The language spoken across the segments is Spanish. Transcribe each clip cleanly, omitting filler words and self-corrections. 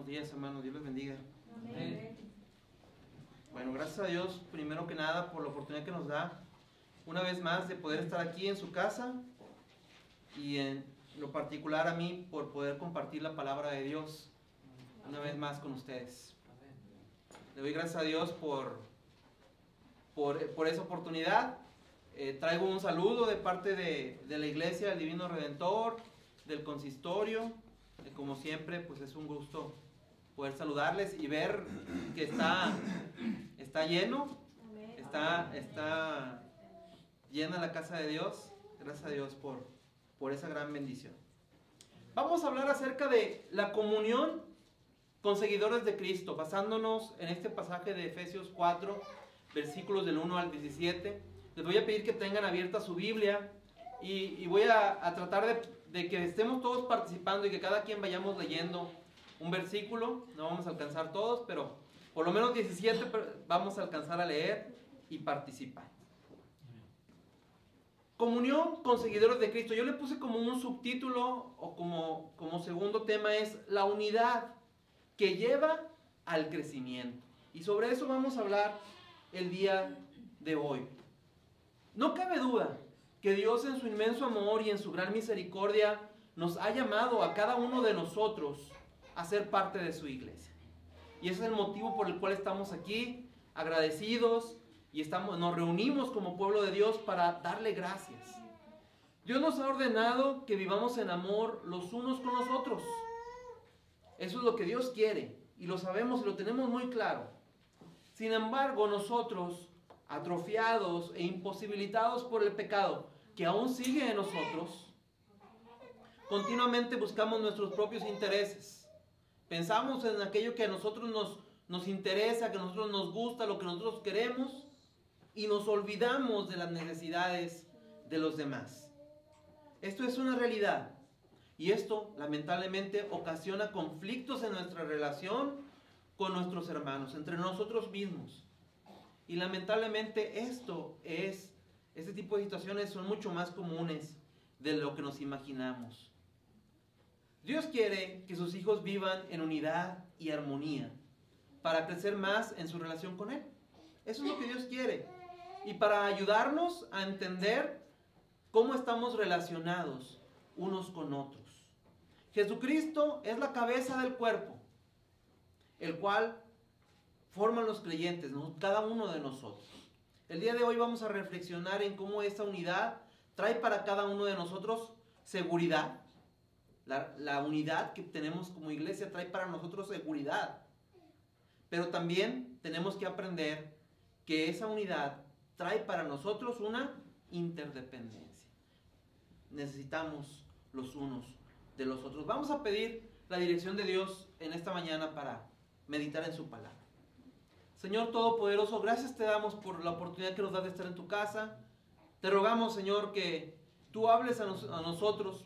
Buenos días, hermanos. Dios les bendiga. Amén. Bueno, gracias a Dios, primero que nada, por la oportunidad que nos da una vez más de poder estar aquí en su casa y en lo particular a mí por poder compartir la palabra de Dios una vez más con ustedes. Le doy gracias a Dios por esa oportunidad. Traigo un saludo de parte de la Iglesia del Divino Redentor, del consistorio. Como siempre, pues es un gusto poder saludarles y ver que está lleno, está llena la casa de Dios. Gracias a Dios por esa gran bendición. Vamos a hablar acerca de la comunión con seguidores de Cristo, basándonos en este pasaje de Efesios 4, versículos del 1 al 17. Les voy a pedir que tengan abierta su Biblia y voy a tratar de que estemos todos participando y que cada quien vayamos leyendo un versículo. No vamos a alcanzar todos, pero por lo menos 17 vamos a alcanzar a leer y participar. Comunión con seguidores de Cristo. Yo le puse como un subtítulo o como segundo tema es la unidad que lleva al crecimiento. Y sobre eso vamos a hablar el día de hoy. No cabe duda que Dios en su inmenso amor y en su gran misericordia nos ha llamado a cada uno de nosotros a ser parte de su iglesia. Y ese es el motivo por el cual estamos aquí, agradecidos, y nos reunimos como pueblo de Dios para darle gracias. Dios nos ha ordenado que vivamos en amor los unos con los otros. Eso es lo que Dios quiere, y lo sabemos y lo tenemos muy claro. Sin embargo, nosotros, atrofiados e imposibilitados por el pecado que aún sigue en nosotros, continuamente buscamos nuestros propios intereses. Pensamos en aquello que a nosotros nos interesa, que a nosotros nos gusta, lo que nosotros queremos, y nos olvidamos de las necesidades de los demás. Esto es una realidad, y esto lamentablemente ocasiona conflictos en nuestra relación con nuestros hermanos, entre nosotros mismos. Y lamentablemente este tipo de situaciones son mucho más comunes de lo que nos imaginamos. Dios quiere que sus hijos vivan en unidad y armonía para crecer más en su relación con Él. Eso es lo que Dios quiere. Y para ayudarnos a entender cómo estamos relacionados unos con otros. Jesucristo es la cabeza del cuerpo, el cual forman los creyentes, ¿no? Cada uno de nosotros. El día de hoy vamos a reflexionar en cómo esa unidad trae para cada uno de nosotros seguridad. La unidad que tenemos como iglesia trae para nosotros seguridad. Pero también tenemos que aprender que esa unidad trae para nosotros una interdependencia. Necesitamos los unos de los otros. Vamos a pedir la dirección de Dios en esta mañana para meditar en su palabra. Señor Todopoderoso, gracias te damos por la oportunidad que nos das de estar en tu casa. Te rogamos, Señor, que tú hables a nosotros,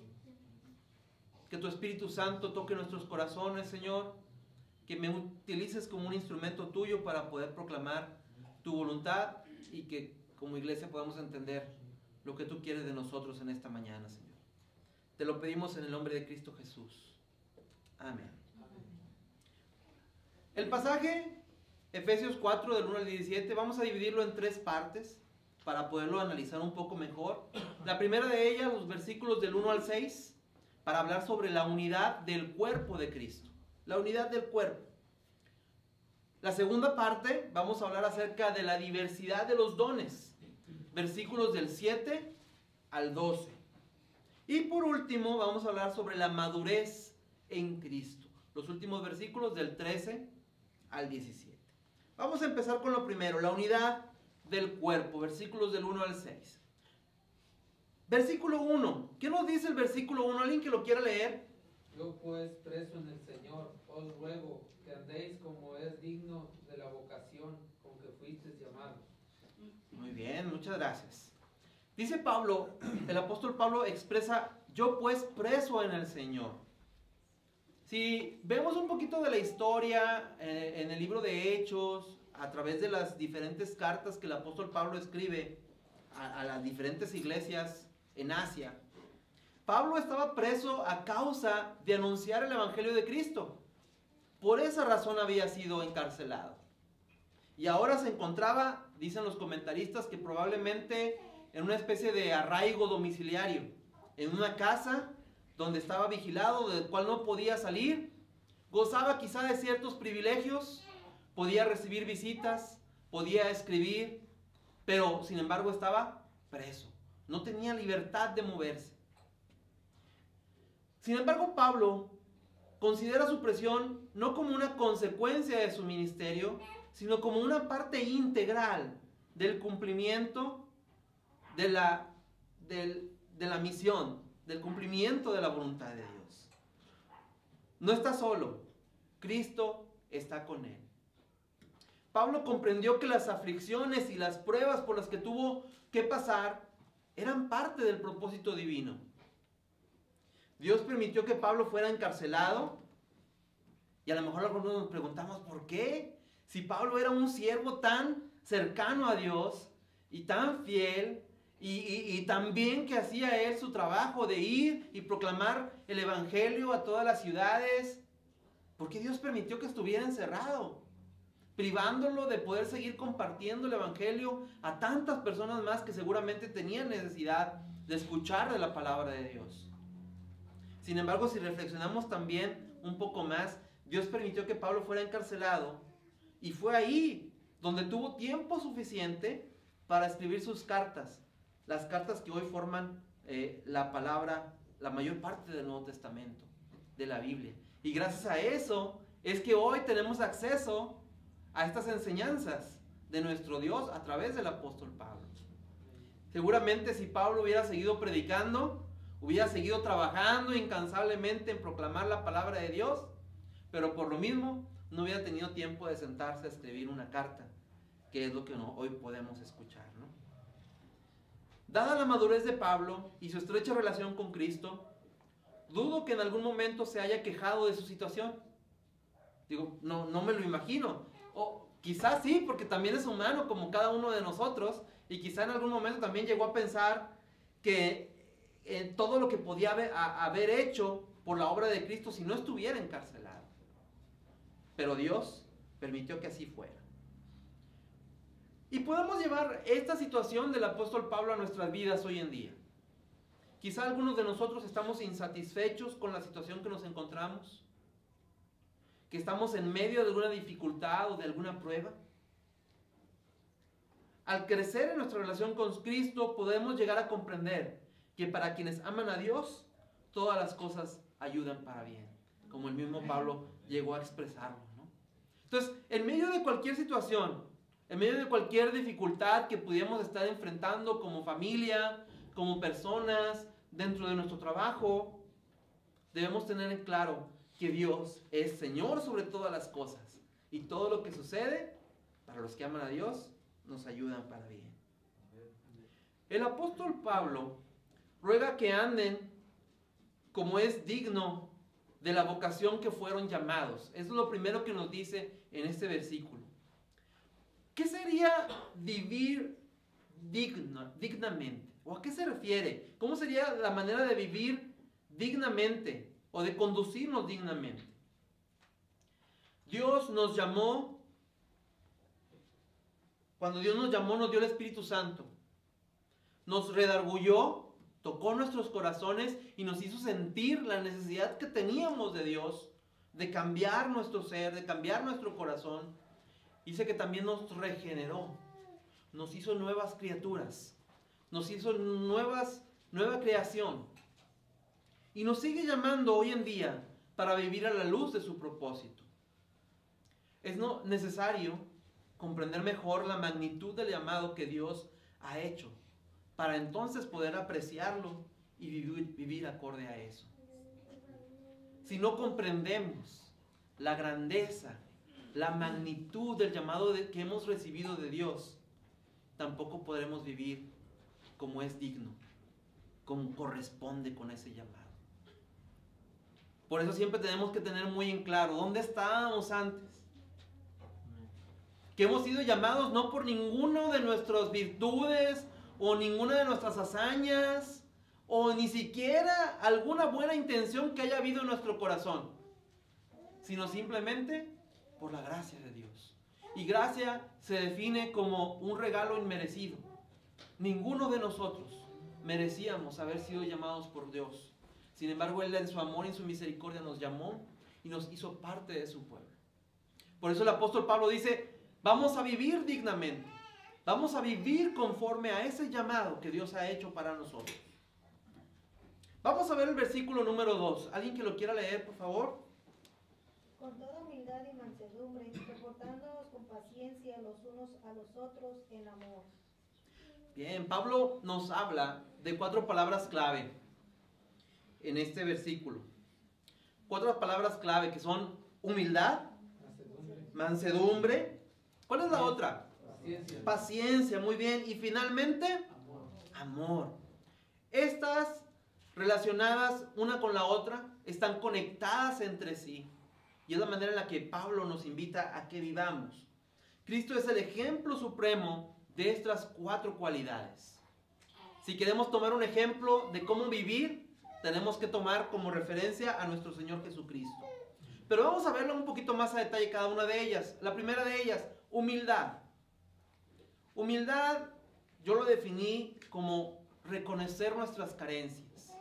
que tu Espíritu Santo toque nuestros corazones, Señor, que me utilices como un instrumento tuyo para poder proclamar tu voluntad y que como iglesia podamos entender lo que tú quieres de nosotros en esta mañana, Señor. Te lo pedimos en el nombre de Cristo Jesús. Amén. El pasaje Efesios 4 del 1 al 17, vamos a dividirlo en tres partes para poderlo analizar un poco mejor. La primera de ellas, los versículos del 1 al 6, para hablar sobre la unidad del cuerpo de Cristo. La unidad del cuerpo. La segunda parte, vamos a hablar acerca de la diversidad de los dones. Versículos del 7 al 12. Y por último, vamos a hablar sobre la madurez en Cristo. Los últimos versículos del 13 al 17. Vamos a empezar con lo primero, la unidad del cuerpo, versículos del 1 al 6. Versículo 1, ¿qué nos dice el versículo 1? ¿Alguien que lo quiera leer? Yo pues, preso en el Señor, os ruego que andéis como es digno de la vocación con que fuisteis llamados. Muy bien, muchas gracias. Dice Pablo, el apóstol Pablo expresa, yo pues preso en el Señor. Si vemos un poquito de la historia en el libro de Hechos, a través de las diferentes cartas que el apóstol Pablo escribe a las diferentes iglesias en Asia, Pablo estaba preso a causa de anunciar el evangelio de Cristo. por esa razón había sido encarcelado. Y ahora se encontraba, dicen los comentaristas, que probablemente en una especie de arraigo domiciliario, en una casa donde estaba vigilado, del cual no podía salir, gozaba quizá de ciertos privilegios, podía recibir visitas, podía escribir, pero sin embargo estaba preso, no tenía libertad de moverse. Sin embargo, Pablo considera su prisión no como una consecuencia de su ministerio, sino como una parte integral del cumplimiento de la misión, del cumplimiento de la voluntad de Dios. No está solo, Cristo está con él. Pablo comprendió que las aflicciones y las pruebas por las que tuvo que pasar eran parte del propósito divino. Dios permitió que Pablo fuera encarcelado, y a lo mejor algunos nos preguntamos ¿por qué? Si Pablo era un siervo tan cercano a Dios y tan fiel y tan bien que hacía él su trabajo de ir y proclamar el evangelio a todas las ciudades, ¿por qué Dios permitió que estuviera encerrado, privándolo de poder seguir compartiendo el evangelio a tantas personas más que seguramente tenían necesidad de escuchar de la palabra de Dios? Sin embargo, si reflexionamos también un poco más, Dios permitió que Pablo fuera encarcelado, y fue ahí donde tuvo tiempo suficiente para escribir sus cartas, las cartas que hoy forman la palabra, la mayor parte del Nuevo Testamento, de la Biblia. Y gracias a eso es que hoy tenemos acceso a estas enseñanzas de nuestro Dios a través del apóstol Pablo. Seguramente si Pablo hubiera seguido predicando, hubiera seguido trabajando incansablemente en proclamar la palabra de Dios, pero por lo mismo no hubiera tenido tiempo de sentarse a escribir una carta, que es lo que hoy podemos escuchar, ¿no? Dada la madurez de Pablo y su estrecha relación con Cristo, dudo que en algún momento se haya quejado de su situación. Digo, no me lo imagino. O quizás sí, porque también es humano como cada uno de nosotros, y quizá en algún momento también llegó a pensar que todo lo que podía haber hecho por la obra de Cristo si no estuviera encarcelado. Pero Dios permitió que así fuera. Y podemos llevar esta situación del apóstol Pablo a nuestras vidas hoy en día. Quizá algunos de nosotros estamos insatisfechos con la situación que nos encontramos, que estamos en medio de alguna dificultad o de alguna prueba. Al crecer en nuestra relación con Cristo, podemos llegar a comprender que para quienes aman a Dios, todas las cosas ayudan para bien, como el mismo Pablo llegó a expresarlo, ¿no? Entonces, en medio de cualquier situación, en medio de cualquier dificultad que pudiéramos estar enfrentando como familia, como personas, dentro de nuestro trabajo, debemos tener en claro que Dios es Señor sobre todas las cosas, y todo lo que sucede, para los que aman a Dios, nos ayudan para bien. El apóstol Pablo ruega que anden como es digno de la vocación que fueron llamados. Eso es lo primero que nos dice en este versículo. ¿Qué sería vivir dignamente? ¿O a qué se refiere? ¿Cómo sería la manera de vivir dignamente o de conducirnos dignamente? Dios nos llamó, cuando Dios nos llamó, nos dio el Espíritu Santo. Nos redarguyó, tocó nuestros corazones y nos hizo sentir la necesidad que teníamos de Dios, de cambiar nuestro ser, de cambiar nuestro corazón. Dice que también nos regeneró, nos hizo nuevas criaturas, nos hizo nueva creación. Y nos sigue llamando hoy en día para vivir a la luz de su propósito. Es necesario comprender mejor la magnitud del llamado que Dios ha hecho, para entonces poder apreciarlo y vivir acorde a eso. Si no comprendemos la grandeza, la magnitud del llamado que hemos recibido de Dios, tampoco podremos vivir como es digno, como corresponde con ese llamado. Por eso siempre tenemos que tener muy en claro dónde estábamos antes. Que hemos sido llamados no por ninguno de nuestras virtudes o ninguna de nuestras hazañas o ni siquiera alguna buena intención que haya habido en nuestro corazón, sino simplemente por la gracia de Dios. Y gracia se define como un regalo inmerecido. Ninguno de nosotros merecíamos haber sido llamados por Dios. Sin embargo, Él en su amor y en su misericordia nos llamó y nos hizo parte de su pueblo. Por eso el apóstol Pablo dice, vamos a vivir dignamente. Vamos a vivir conforme a ese llamado que Dios ha hecho para nosotros. Vamos a ver el versículo número 2. ¿Alguien que lo quiera leer, por favor? Con toda humildad y mansedumbre, soportándonos con paciencia los unos a los otros en amor. Bien, Pablo nos habla de 4 palabras clave en este versículo. 4 palabras clave que son humildad, mansedumbre. ¿Cuál es la otra? Paciencia, muy bien. Y finalmente, amor. Estas relacionadas una con la otra, están conectadas entre sí. Y es la manera en la que Pablo nos invita a que vivamos. Cristo es el ejemplo supremo de estas 4 cualidades. Si queremos tomar un ejemplo de cómo vivir, tenemos que tomar como referencia a nuestro Señor Jesucristo. Pero vamos a verlo un poquito más a detalle cada una de ellas. La primera de ellas, humildad. Humildad, yo lo definí como reconocer nuestras carencias,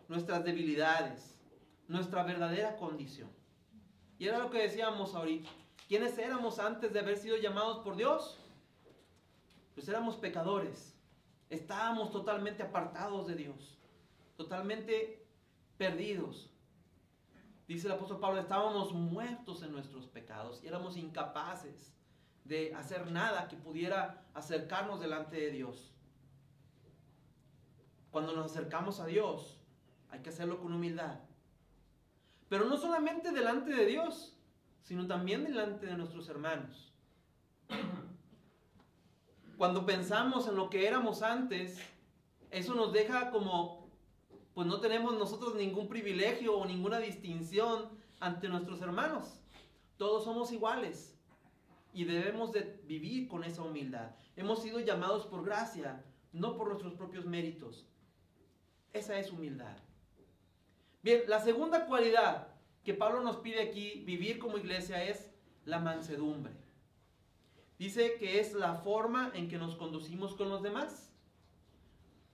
nuestras debilidades, nuestra verdadera condición. Y era lo que decíamos ahorita. ¿Quiénes éramos antes de haber sido llamados por Dios? Pues éramos pecadores. Estábamos totalmente apartados de Dios, totalmente perdidos. Dice el apóstol Pablo, estábamos muertos en nuestros pecados y éramos incapaces de hacer nada que pudiera acercarnos delante de Dios. Cuando nos acercamos a Dios, hay que hacerlo con humildad. Pero no solamente delante de Dios, sino también delante de nuestros hermanos. Cuando pensamos en lo que éramos antes, eso nos deja como, pues no tenemos nosotros ningún privilegio o ninguna distinción ante nuestros hermanos. Todos somos iguales y debemos de vivir con esa humildad. Hemos sido llamados por gracia, no por nuestros propios méritos. Esa es humildad. Bien, la segunda cualidad que Pablo nos pide aquí vivir como iglesia es la mansedumbre. Dice que es la forma en que nos conducimos con los demás.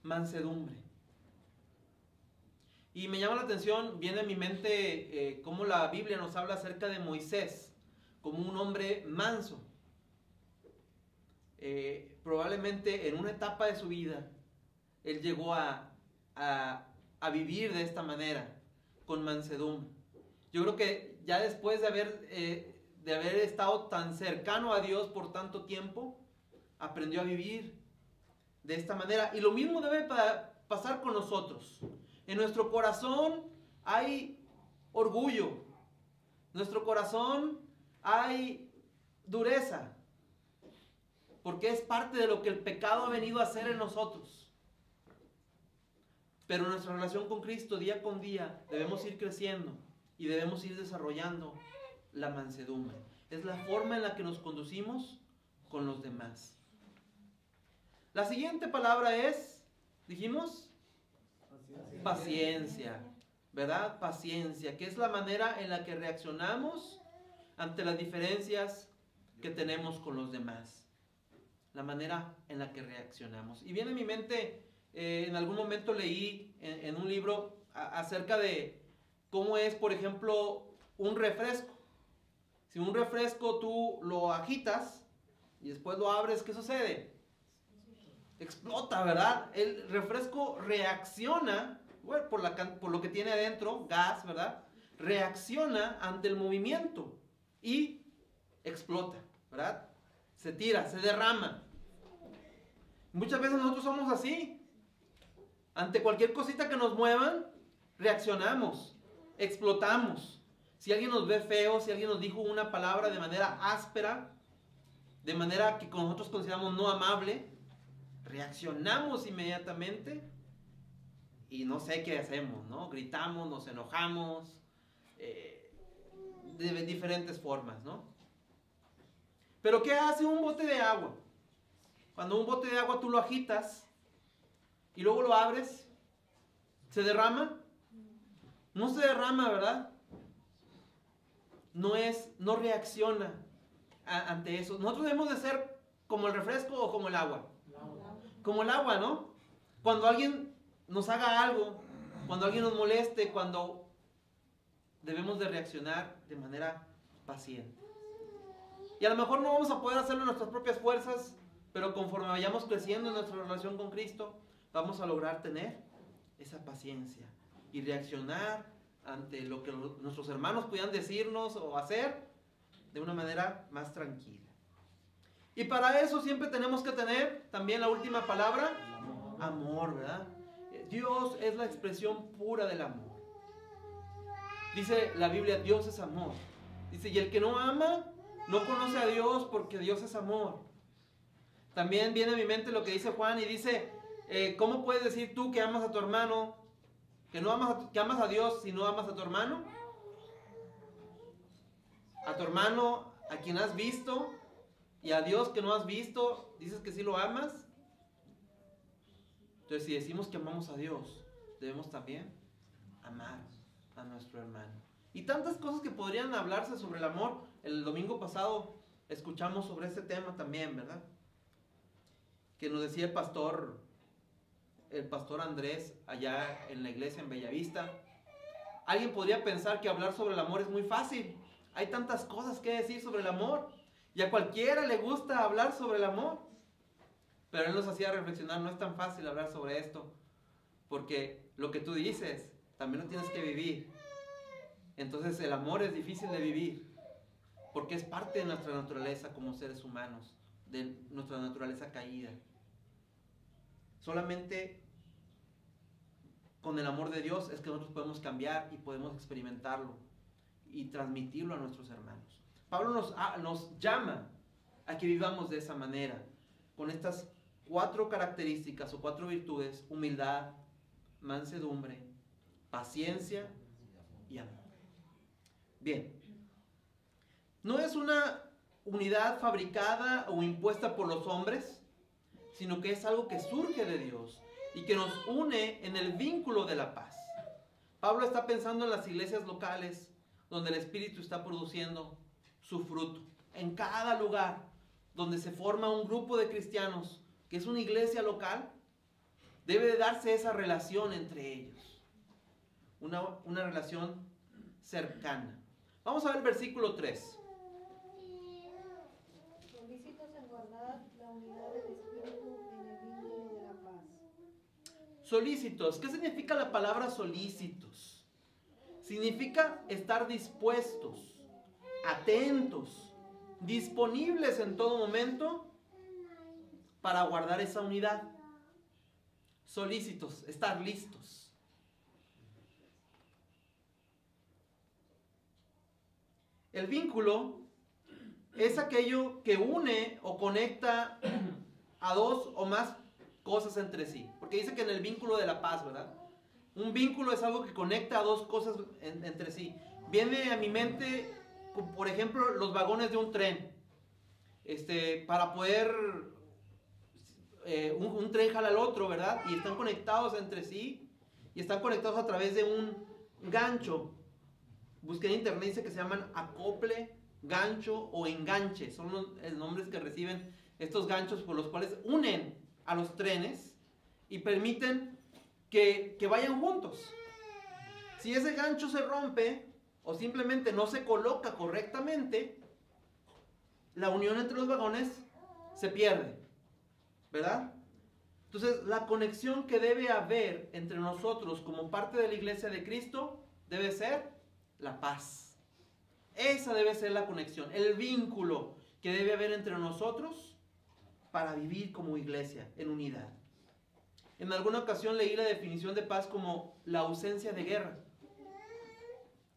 Mansedumbre. Y me llama la atención, viene a mi mente cómo la Biblia nos habla acerca de Moisés como un hombre manso. Probablemente en una etapa de su vida, él llegó a vivir de esta manera, con mansedumbre. Yo creo que ya después de haber estado tan cercano a Dios por tanto tiempo, aprendió a vivir de esta manera. Y lo mismo debe pasar con nosotros. En nuestro corazón hay orgullo. En nuestro corazón hay dureza. Porque es parte de lo que el pecado ha venido a hacer en nosotros. Pero nuestra relación con Cristo día con día debemos ir creciendo y debemos ir desarrollando la mansedumbre. Es la forma en la que nos conducimos con los demás. La siguiente palabra es, dijimos, paciencia, ¿verdad? Paciencia, que es la manera en la que reaccionamos ante las diferencias que tenemos con los demás. La manera en la que reaccionamos. Y viene a mi mente, en algún momento leí en un libro acerca de cómo es, por ejemplo, un refresco. Si un refresco tú lo agitas y después lo abres, ¿qué sucede? Explota, ¿verdad? El refresco reacciona, bueno, por lo que tiene adentro, gas, ¿verdad? Reacciona ante el movimiento y explota, ¿verdad? Se tira, se derrama. Muchas veces nosotros somos así. Ante cualquier cosita que nos muevan, reaccionamos, explotamos. Si alguien nos ve feo, si alguien nos dijo una palabra de manera áspera, de manera que nosotros consideramos no amable, reaccionamos inmediatamente y no sé qué hacemos, ¿no? Gritamos, nos enojamos, de diferentes formas, ¿no? Pero ¿qué hace un bote de agua? Cuando un bote de agua tú lo agitas y luego lo abres, ¿se derrama? No se derrama, ¿verdad? no reacciona ante eso. Nosotros debemos de ser como el refresco o como el agua. Como el agua, ¿no? Cuando alguien nos haga algo, cuando alguien nos moleste, cuando debemos de reaccionar de manera paciente. Y a lo mejor no vamos a poder hacerlo en nuestras propias fuerzas, pero conforme vayamos creciendo en nuestra relación con Cristo, vamos a lograr tener esa paciencia y reaccionar ante lo que nuestros hermanos puedan decirnos o hacer de una manera más tranquila. Y para eso siempre tenemos que tener también la última palabra, amor, ¿verdad? Dios es la expresión pura del amor. Dice la Biblia, Dios es amor. Dice, y el que no ama, no conoce a Dios porque Dios es amor. También viene a mi mente lo que dice Juan y dice, ¿cómo puedes decir tú que amas a tu hermano, que amas a Dios si no amas a tu hermano? A tu hermano, a quien has visto, y a Dios que no has visto, dices que sí lo amas. Entonces, si decimos que amamos a Dios, debemos también amar a nuestro hermano. Y tantas cosas que podrían hablarse sobre el amor. El domingo pasado escuchamos sobre este tema también, ¿verdad? Que nos decía el pastor Andrés, allá en la iglesia en Bellavista. Alguien podría pensar que hablar sobre el amor es muy fácil. Hay tantas cosas que decir sobre el amor. Y a cualquiera le gusta hablar sobre el amor. Pero él nos hacía reflexionar, no es tan fácil hablar sobre esto. Porque lo que tú dices, también lo tienes que vivir. Entonces el amor es difícil de vivir. Porque es parte de nuestra naturaleza como seres humanos. De nuestra naturaleza caída. Solamente con el amor de Dios es que nosotros podemos cambiar y podemos experimentarlo y transmitirlo a nuestros hermanos. Pablo nos llama a que vivamos de esa manera, con estas 4 características o 4 virtudes: humildad, mansedumbre, paciencia y amor. Bien, no es una unidad fabricada o impuesta por los hombres, sino que es algo que surge de Dios y que nos une en el vínculo de la paz. Pablo está pensando en las iglesias locales donde el Espíritu está produciendo su fruto. En cada lugar donde se forma un grupo de cristianos, que es una iglesia local, debe de darse esa relación entre ellos. Una relación cercana. Vamos a ver el versículo 3. Solícitos en guardar la unidad del Espíritu en el vínculo de la paz. Solícitos. ¿Qué significa la palabra solícitos? Significa estar dispuestos, atentos, disponibles en todo momento para guardar esa unidad. Solícitos, estar listos. El vínculo es aquello que une o conecta a 2 o más cosas entre sí. Porque dice que en el vínculo de la paz, ¿verdad? Un vínculo es algo que conecta a 2 cosas entre sí. Viene a mi mente, por ejemplo, los vagones de un tren. Para poder... un tren jala al otro, ¿verdad? Y están conectados entre sí. Y están conectados a través de un gancho. Busqué en internet, dice que se llaman acople, gancho o enganche. Son los nombres que reciben estos ganchos por los cuales unen a los trenes y permiten que vayan juntos. Si ese gancho se rompe o simplemente no se coloca correctamente, la unión entre los vagones se pierde, ¿verdad? Entonces, la conexión que debe haber entre nosotros como parte de la iglesia de Cristo debe ser la paz. Esa debe ser la conexión, el vínculo que debe haber entre nosotros para vivir como iglesia en unidad. En alguna ocasión leí la definición de paz como la ausencia de guerra.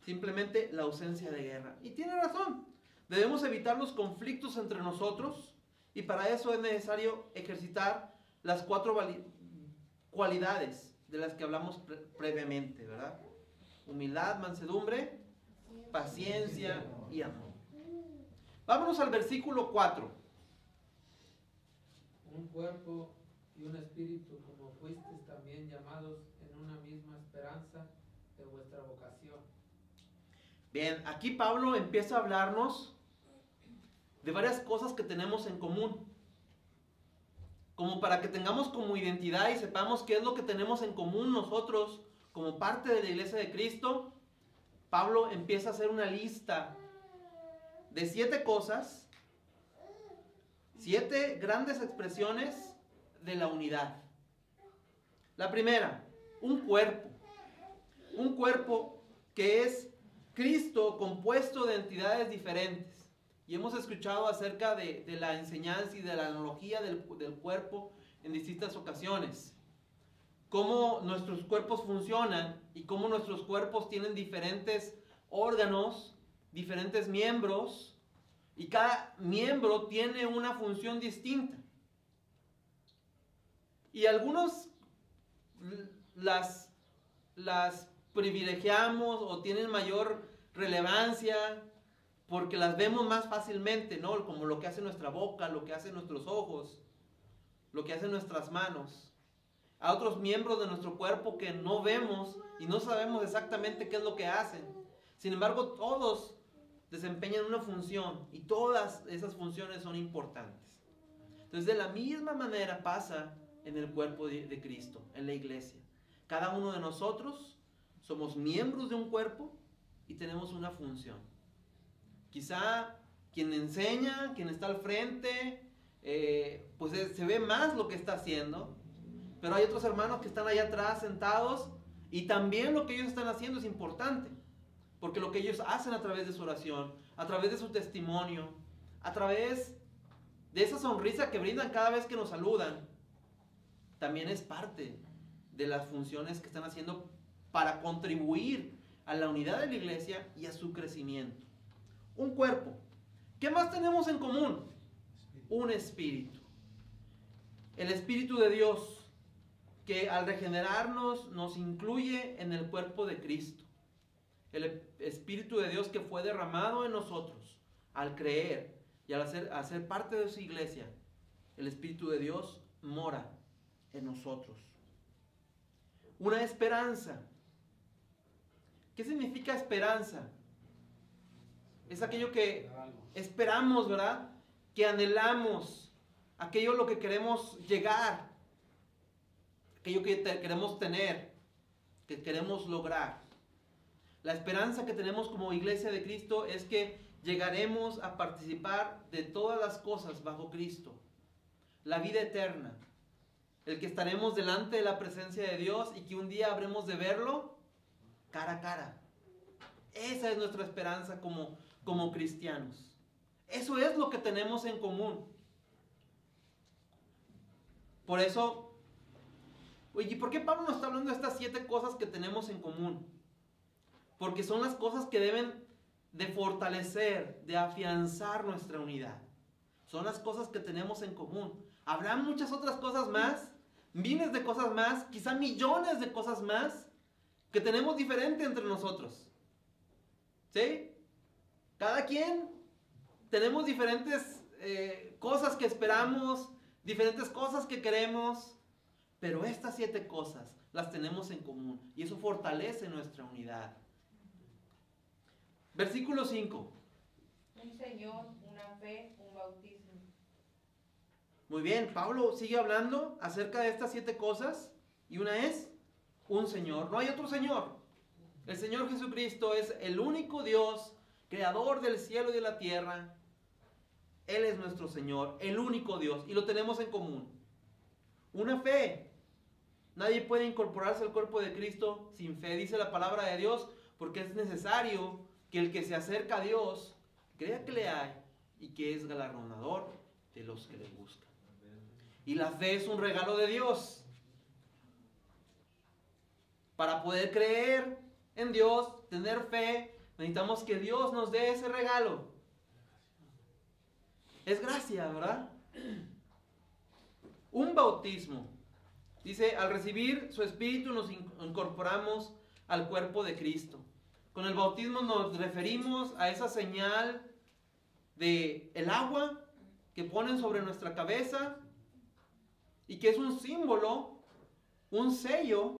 Simplemente la ausencia de guerra. Y tiene razón. Debemos evitar los conflictos entre nosotros y para eso es necesario ejercitar las 4 cualidades de las que hablamos previamente, ¿verdad? Humildad, mansedumbre, paciencia y amor. Vámonos al versículo 4. Un cuerpo y un espíritu, como fuisteis también llamados en una misma esperanza de vuestra vocación. Bien, aquí Pablo empieza a hablarnos de varias cosas que tenemos en común, como para que tengamos como identidad y sepamos qué es lo que tenemos en común nosotros como parte de la iglesia de Cristo. Pablo empieza a hacer una lista de 7 cosas, 7 grandes expresiones de la unidad. La primera, un cuerpo que es Cristo compuesto de entidades diferentes. Y hemos escuchado acerca de la enseñanza y de la analogía del cuerpo en distintas ocasiones. Cómo nuestros cuerpos funcionan y cómo nuestros cuerpos tienen diferentes órganos, diferentes miembros, y cada miembro tiene una función distinta. Y algunos las privilegiamos o tienen mayor relevancia porque las vemos más fácilmente, ¿no? Como lo que hace nuestra boca, lo que hacen nuestros ojos, lo que hacen nuestras manos. A otros miembros de nuestro cuerpo que no vemos y no sabemos exactamente qué es lo que hacen. Sin embargo, todos desempeñan una función y todas esas funciones son importantes. Entonces, de la misma manera pasa en el cuerpo de Cristo, en la iglesia. Cada uno de nosotros somos miembros de un cuerpo y tenemos una función. Quizá quien enseña, quien está al frente, pues se ve más lo que está haciendo, pero hay otros hermanos que están allá atrás sentados y también lo que ellos están haciendo es importante, porque lo que ellos hacen a través de su oración, a través de su testimonio, a través de esa sonrisa que brindan cada vez que nos saludan, también es parte de las funciones que están haciendo para contribuir a la unidad de la iglesia y a su crecimiento. Un cuerpo. ¿Qué más tenemos en común? Un espíritu. El Espíritu de Dios, que al regenerarnos nos incluye en el cuerpo de Cristo. El Espíritu de Dios que fue derramado en nosotros al creer y al hacer parte de su iglesia. El Espíritu de Dios mora en nosotros. Una esperanza. ¿Qué significa esperanza? Es aquello que esperamos, ¿verdad? Que anhelamos, aquello a lo que queremos llegar, aquello que queremos tener, que queremos lograr. La esperanza que tenemos como iglesia de Cristo es que llegaremos a participar de todas las cosas bajo Cristo. La vida eterna, el que estaremos delante de la presencia de Dios y que un día habremos de verlo cara a cara. Esa es nuestra esperanza como cristianos. Eso es lo que tenemos en común. Por eso, oye, ¿por qué Pablo nos está hablando de estas 7 cosas que tenemos en común? Porque son las cosas que deben de fortalecer, de afianzar nuestra unidad. Son las cosas que tenemos en común. Habrá muchas otras cosas más, miles de cosas más, quizá millones de cosas más que tenemos diferente entre nosotros. ¿Sí? Cada quien tenemos diferentes cosas que esperamos, diferentes cosas que queremos, pero estas 7 cosas las tenemos en común y eso fortalece nuestra unidad. Versículo 5. Un Señor, una fe, un bautismo. Muy bien, Pablo sigue hablando acerca de estas 7 cosas y una es un Señor. No hay otro Señor. El Señor Jesucristo es el único Dios, creador del cielo y de la tierra. Él es nuestro Señor, el único Dios, y lo tenemos en común. Una fe. Nadie puede incorporarse al cuerpo de Cristo sin fe, dice la palabra de Dios, porque es necesario que el que se acerca a Dios crea que le hay y que es galardonador de los que le buscan. Y la fe es un regalo de Dios. Para poder creer en Dios, tener fe, necesitamos que Dios nos dé ese regalo. Es gracia, ¿verdad? Un bautismo. Dice, al recibir su Espíritu nos incorporamos al cuerpo de Cristo. Con el bautismo nos referimos a esa señal de el agua que ponen sobre nuestra cabeza y que es un símbolo, un sello